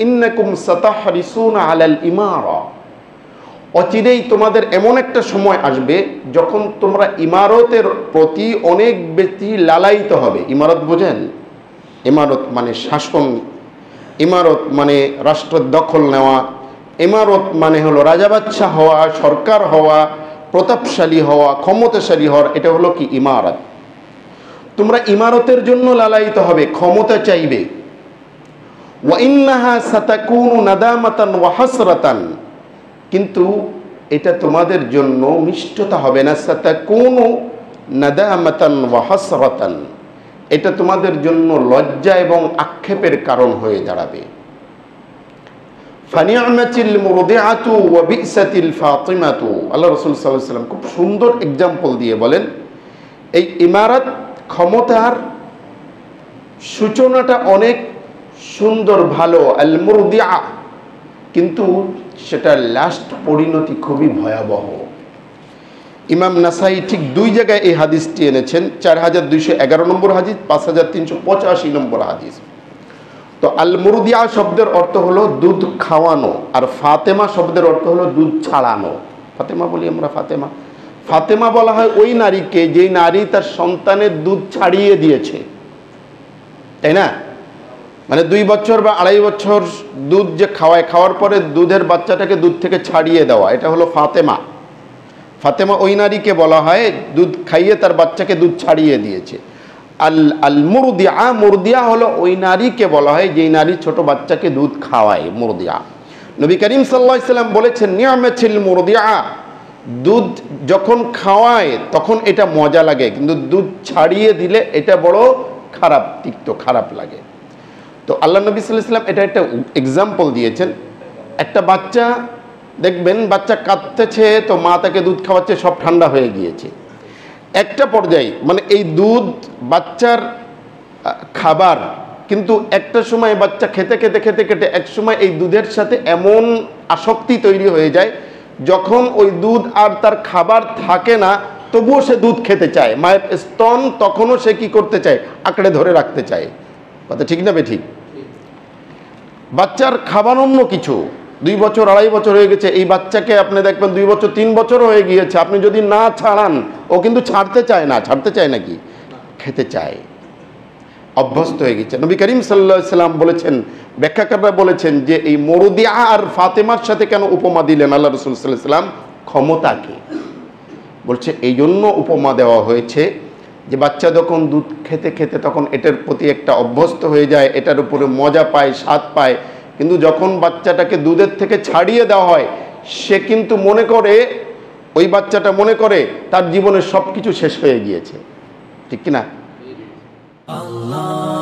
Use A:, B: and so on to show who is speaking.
A: ইন্নাকুম সাতাহরিসুনা আলাল ইমারা, অচিরেই তোমাদের এমন একটা সময় আসবে যখন তোমরা ইমারতের প্রতি অনেক বেশি লালায়িত হবে। ইমারত বোঝেন? ইমারত মানে শাসন, ইমারত মানে রাষ্ট্র দখল নেওয়া, ইমারত মানে হলো রাজা বাদশা হওয়া, সরকার হওয়া, প্রতাপশালী হওয়া, ক্ষমতাশালী হওয়ার, এটা হলো কি ইমারত। তোমরা ইমারতের জন্য লালায়িত হবে, ক্ষমতা চাইবে। ওয়া ইন্নাহা সাতাকুনু নাদামাতান ওয়া হাসরাতান, কিন্তু এটা তোমাদের জন্য মিষ্টতা হবে না। সাতাকুনু নাদামাতান ওয়া হাসরাতান, এটা তোমাদের জন্য লজ্জা এবং আক্ষেপের কারণ হয়ে দাঁড়াবে। ফানিআমাতিল মুরদিআতু ওয়া বিসাতিল ফাতিমাতু, আল্লাহ রাসূল সাল্লাল্লাহু আলাইহি ওয়াসাল্লাম খুব সুন্দর এক্সাম্পল দিয়ে বলেন, এই ইমারত ক্ষমতার সূচনাটা অনেক সুন্দর, ভালো, আল মুরদিআ, কিন্তু সেটার লাস্ট পরিণতি খুবই ভয়াবহ। ইমাম নাসাই ঠিক দুই জায়গায় এই হাদিসটি এনেছেন, 4211 নম্বর হাদিস, 5385 নম্বর হাদিস। তো আল মুরদিয়া শব্দের অর্থ হলো দুধ খাওয়ানো, আর ফাতেমা শব্দের অর্থ হলো দুধ ছাড়ানো। ফাতেমা বলি আমরা, ফাতেমা, ফাতেমা বলা হয় ওই নারীকে যেই নারী তার সন্তানের দুধ ছাড়িয়ে দিয়েছে, তাই না? মানে 2 বছর বা 2.5 বছর দুধ যে খাওয়ায়, খাওয়ার পরে দুধের বাচ্চাটাকে দুধ থেকে ছাড়িয়ে দেওয়া, এটা হলো ফাতেমা। ফাতেমা ওই নারীকে বলা হয় দুধ খাইয়ে তার বাচ্চাকে দুধ ছাড়িয়ে দিয়েছে। আল মুরদিয়া, মুরদিয়া হলো ওই নারীকে বলা হয় যেই নারী ছোট বাচ্চাকে দুধ খাওয়ায়, মুরদিয়া। নবী করিম সাল্লাল্লাহু আলাইহি ওয়াসাল্লাম বলেছেন, নি'মাতিল মুরদিয়া, দুধ যখন খাওয়ায় তখন এটা মজা লাগে, কিন্তু দুধ ছাড়িয়ে দিলে এটা বড় খারাপ, তিক্ত, খারাপ লাগে। তো আল্লাহ নবী সাল্লাল্লাহু আলাইহি ওয়াসাল্লাম এটা একটা এক্সাম্পল দিয়েছেন। একটা বাচ্চা দেখবেন, বাচ্চা কাঁদতেছে, তো মা তাকে দুধ খাওয়াচ্ছে, সব ঠান্ডা হয়ে গিয়েছে। একটা পর্যায়ে মানে এই দুধ বাচ্চার খাবার, কিন্তু একটা সময় বাচ্চা খেতে খেতে খেতে খেতে এক সময় এই দুধের সাথে এমন আসক্তি তৈরি হয়ে যায়, যখন ওই দুধ আর তার খাবার থাকে না, তবুও সে দুধ খেতে চায়। মায়ের স্তন তখনও সে কি করতে চায়? আঁকড়ে ধরে রাখতে চায়। কথা ঠিক না বেঠিক? বাচ্চার খাবার অন্য কিছু, 2 বছর 2.5 বছর হয়ে গেছে, এই বাচ্চাকে আপনি দেখবেন 2 বছর 3 বছর হয়ে গিয়েছে, আপনি যদি না ছাড়ান, ও কিন্তু ছাড়তে চায় না। ছাড়তে চায় নাকি? খেতে চায়, অভ্যস্ত হয়ে গেছে। নবী করিম সাল্লাল্লাহু আলাইহি ওয়াসাল্লাম বলেছেন, ব্যাখ্যাকাররা বলেছেন যে এই মুরদিয়া আর ফাতেমার সাথে কেন উপমা দিলেন আল্লাহ রাসূল সাল্লাল্লাহু আলাইহি ওয়াসাল্লাম? ক্ষমতাকে বলছে এই জন্য উপমা দেওয়া হয়েছে যে বাচ্চা যখন দুধ খেতে খেতে তখন এটার প্রতি একটা অভ্যস্ত হয়ে যায়, এটার উপরে মজা পায়, স্বাদ পায়, কিন্তু যখন বাচ্চাটাকে দুধের থেকে ছাড়িয়ে দেওয়া হয়, সে কিন্তু মনে করে, ওই বাচ্চাটা মনে করে তার জীবনের সব কিছু শেষ হয়ে গিয়েছে। ঠিক কিনা? আল্লাহ।